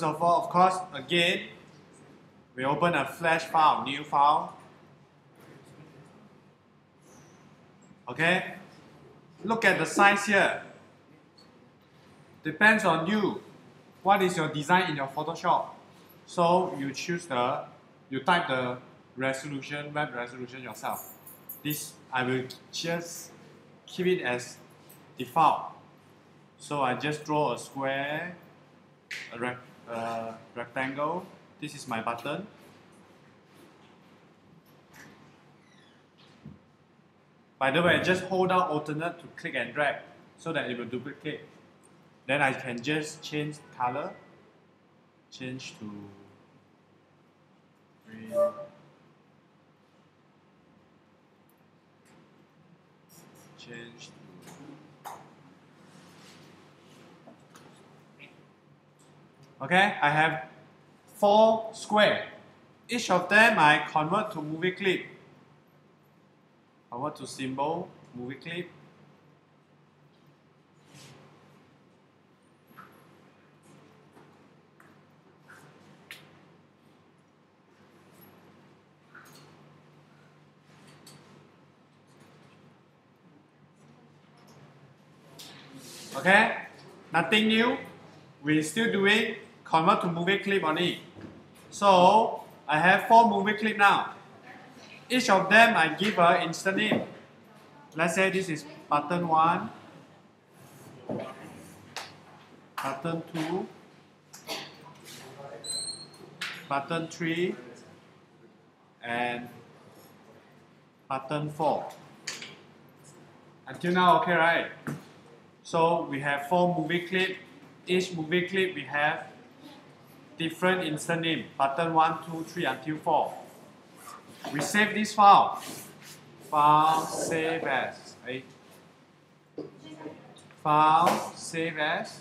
of all, of course, again, we open a flash file, new file. Okay? Look at the size here. Depends on you. What is your design in your Photoshop? So you you type the resolution, web resolution yourself. This, I will just keep it as default. So I just draw a square, a rectangle. This is my button. By the way, just hold down alternate to click and drag so that it will duplicate. Then I can just change color, change to green, change to... Okay, I have 4 squares. Each of them I convert to movie clip. Convert to symbol, movie clip. Okay, nothing new. We're still doing convert to movie clip only. So I have 4 movie clip now. Each of them I give an instant name. Let's say this is button 1, button 2, button 3, and button 4. Until now, okay, right? So we have 4 movie clip. Each movie clip we have different instant name. Button 1, 2, 3 until 4. We save this file. File, save as. Right? File, save as.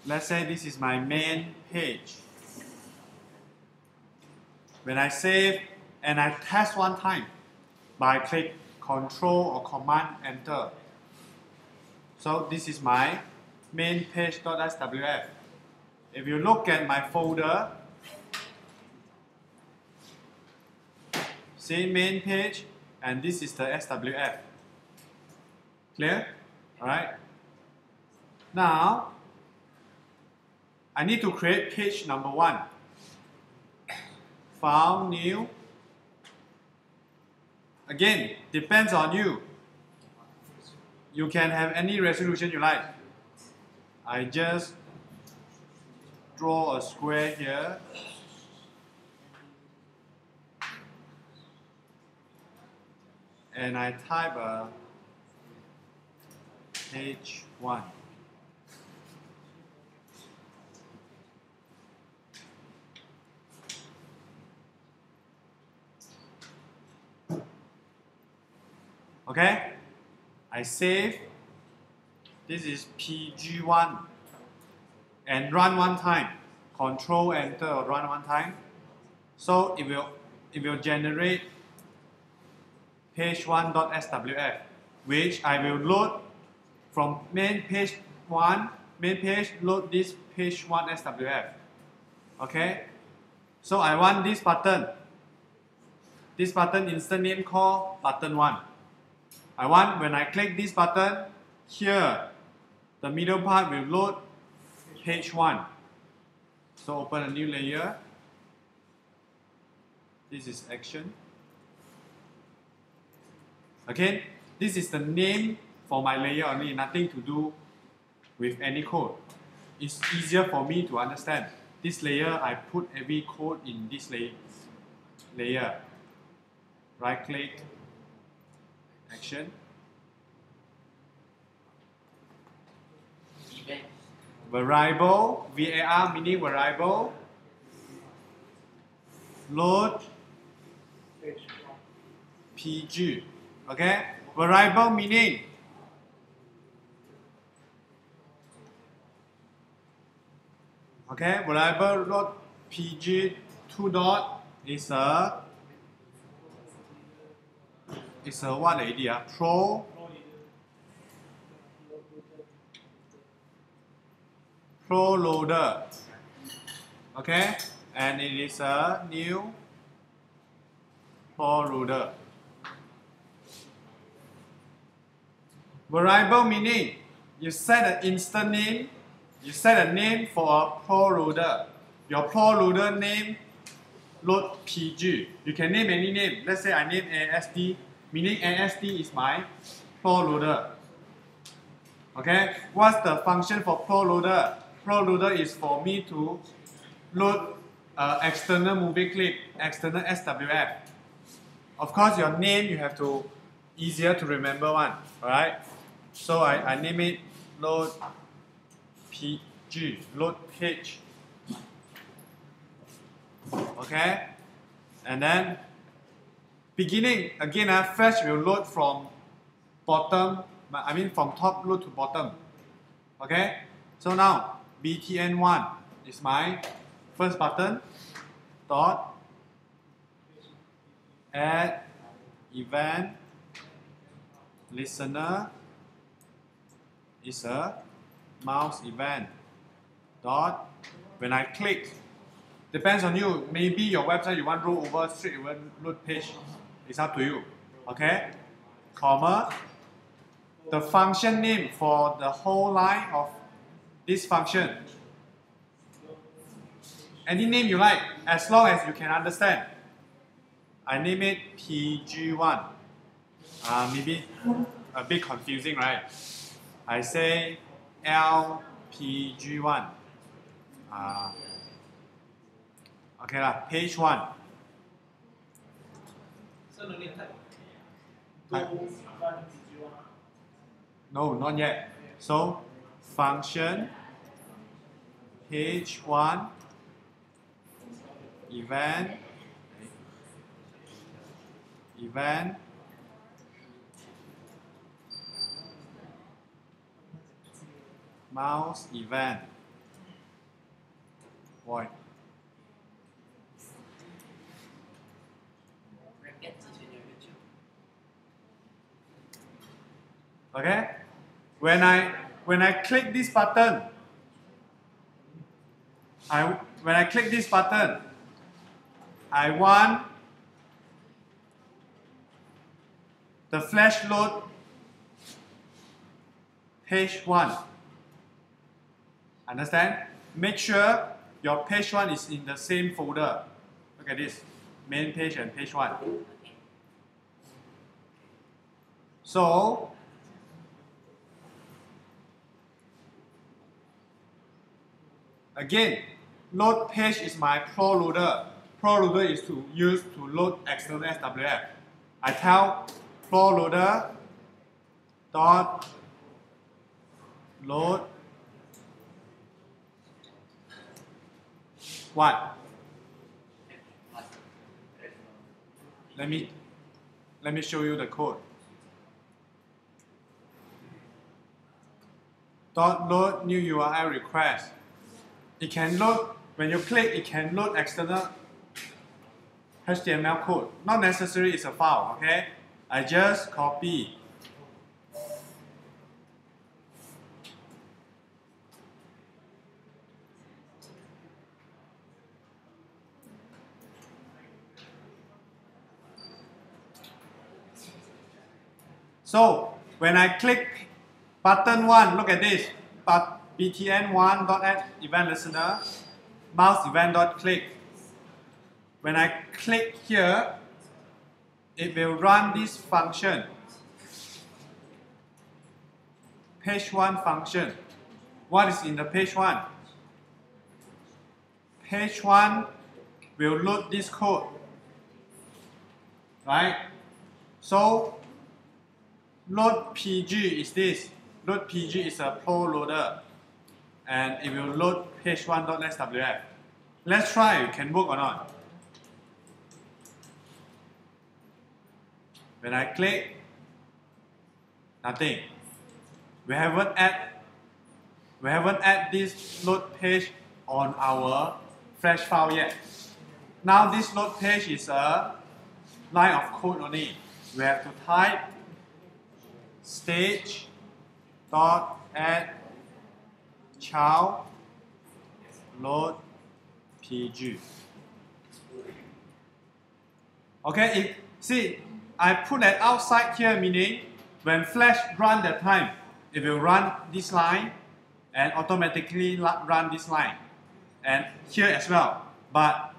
Let's say this is my main page. When I save and I test one time by click Control or Command Enter. So this is my main page.swf. If you look at my folder, see main page, and this is the SWF. Clear? Alright. Now, I need to create page number 1. File, new. Again, depends on you. You can have any resolution you like. I just draw a square here. And I type a page 1. Okay, I save. This is PG1 and run one time. Control Enter or run one time. So it will generate page1.swf, which I will load from main page 1. Main page load this page 1 SWF. Okay, so I want this button. This button instant name called button 1. I want when I click this button, here, the middle part will load page 1. So open a new layer. This is action. Again, this is the name for my layer only, nothing to do with any code. It's easier for me to understand. This layer, I put every code in this layer. Right click, action. Variable, VAR meaning variable. Load PG. Okay, variable meaning variable load PG 2 dot is a what idea? Pro ProLoader. Okay, and it is a new ProLoader. Variable meaning, you set an instant name, you set a name for a ProLoader. Your ProLoader name load PG. You can name any name. Let's say I name ASD, meaning ASD is my ProLoader. Okay, what's the function for ProLoader? ProLoader is for me to load external movie clip, external SWF. Of course, your name you have to easier to remember one. Alright, so I name it load PG, load page. Okay, and then beginning again, flash will load from bottom. I mean from top load to bottom. Okay, so now BTN1 is my first button. Dot add event listener is a mouse event. Dot when I click, depends on you. Maybe your website you want roll over straight load page. It's up to you. Okay, comma. The function name for the whole line of this function. Any name you like, as long as you can understand. I name it PG1. Maybe a bit confusing, right? I say LPG1. Okay lah, page 1. So no need type. No, not yet. So function page 1 event mouse event void. Okay, when I click this button, I want the flash load page 1. Understand? Make sure your page 1 is in the same folder. Look at this, main page and page 1. So again, load page is my ProLoader. ProLoader is to use to load external SWF. I tell ProLoader dot load what? Let me show you the code. Dot load new URL request. It can load, when you click, it can load external HTML code. Not necessary it's a file, okay? I just copy. So when I click button 1, look at this. BTN1.add event listener, mouse event.click. When I click here, it will run this function. Page 1 function. What is in the page 1? Page 1 will load this code. Right? So load PG is this. Load PG is a ProLoader, and it will load page1.swf. Let's try it can work or not. When I click, nothing. We haven't add this load page on our flash file yet. Now this load page is a line of code only. We have to type stage dot add child load PG. Okay, see, I put that outside here, meaning when Flash run that time, it will run this line and automatically run this line. And here as well. But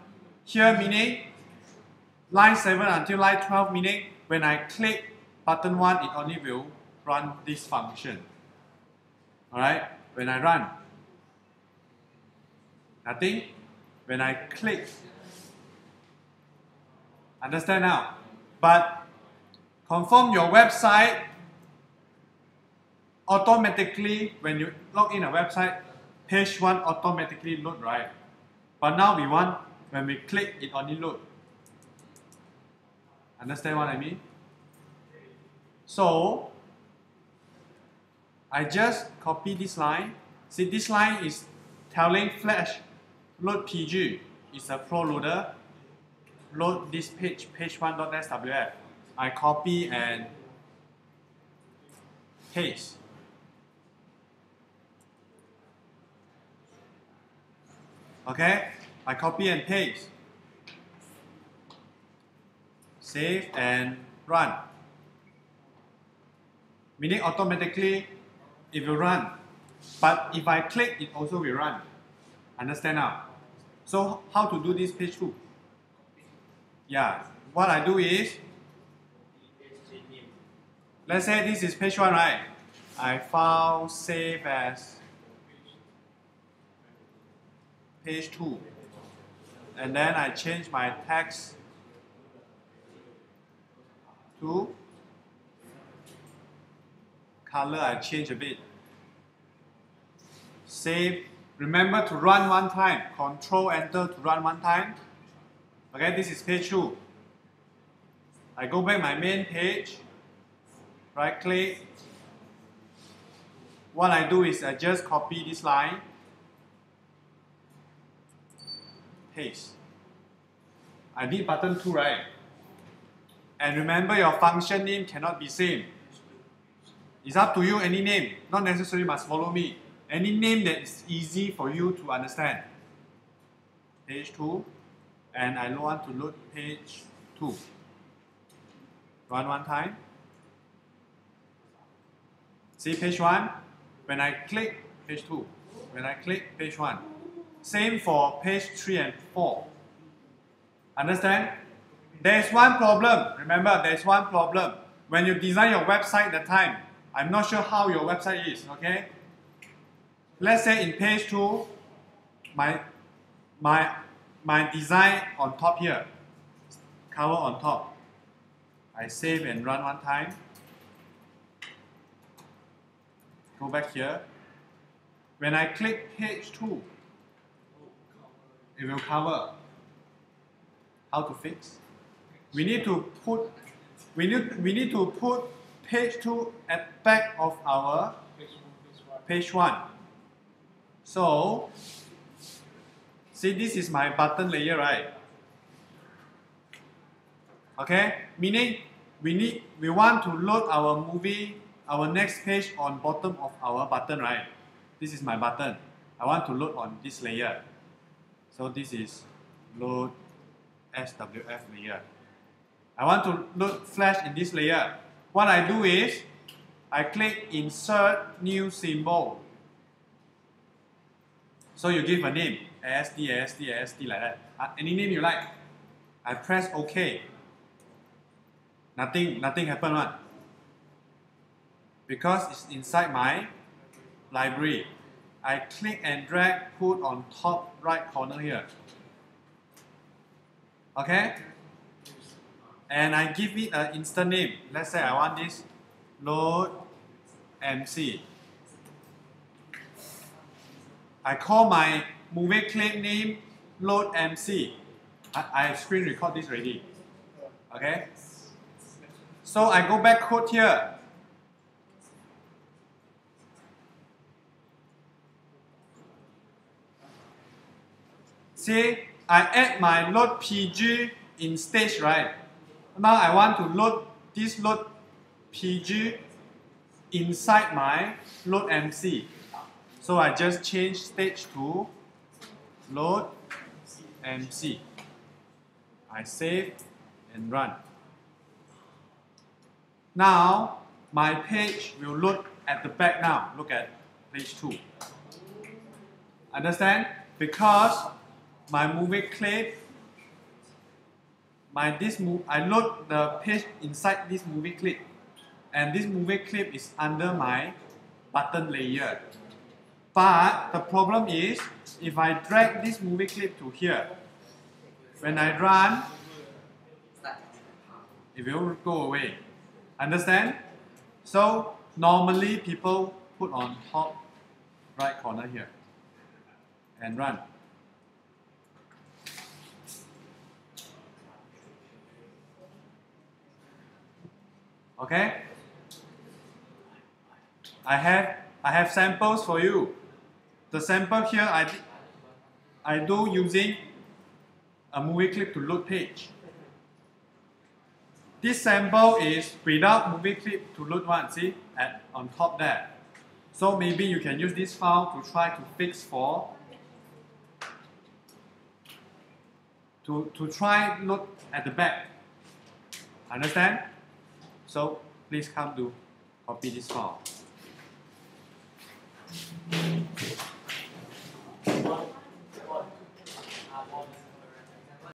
here meaning line 7 until line 12, meaning when I click button 1, it only will run this function. Alright, when I run, nothing. When I click, understand now? But confirm your website automatically, when you log in a website, page 1 automatically load, right? But now we want, when we click, it only load. Understand what I mean? So, I just copy this line. See, this line is telling Flash, load PG. It's a pro loader. Load this page, page1.swf. I copy and paste. Okay, I copy and paste. Save and run. Meaning automatically it will run. But if I click, it also will run. Understand now? So how to do this page 2? Yeah, what I do is, let's say this is page 1, right? I file save as page 2. And then I change my text to color, I change a bit. Save. Remember to run one time. Control Enter to run one time. Okay, this is page 2. I go back my main page. Right click. What I do is I just copy this line. Paste. I did button 2, right? And remember your function name cannot be same. It's up to you, any name. Not necessarily must follow me. Any name that is easy for you to understand. Page 2. And I want to load page 2. Run one time. See page 1? When I click, page 2. When I click, page 1. Same for page 3 and 4. Understand? There's one problem. Remember, there's one problem. When you design your website that time, I'm not sure how your website is, okay? Let's say in page 2, my design on top here, cover on top. I save and run one time. Go back here. When I click page 2, it will cover. How to fix? We need to put page 2 at back of our page 1. So, see, this is my button layer, right? Okay, meaning we want to load our movie, our next page on bottom of our button, right? This is my button. I want to load on this layer. So this is load SWF layer. I want to load Flash in this layer. What I do is, I click Insert New Symbol. So you give a name, ASD, ASD, ASD, like that. Any name you like. I press OK. Nothing happened one. Because it's inside my library. I click and drag, put on top right corner here. Okay? And I give it an instant name. Let's say I want this load MC. I call my movie clip name load MC. I screen record this already. Okay? So I go back code here. See, I add my load PG in stage, right? Now I want to load this load PG inside my load MC. So I just change stage to load MC. I save and run. Now my page will load at the back now. Look at page 2. Understand? Because my movie clip, I load the page inside this movie clip, and this movie clip is under my button layer. But the problem is, if I drag this movie clip to here, when I run, it will go away. Understand? So normally people put on top right corner here and run. Okay? I have samples for you. The sample here I do using a movie clip to load page. This sample is without movie clip to load one, see, on top there. So maybe you can use this file to try to fix to try load at the back. Understand? So please come to copy this file.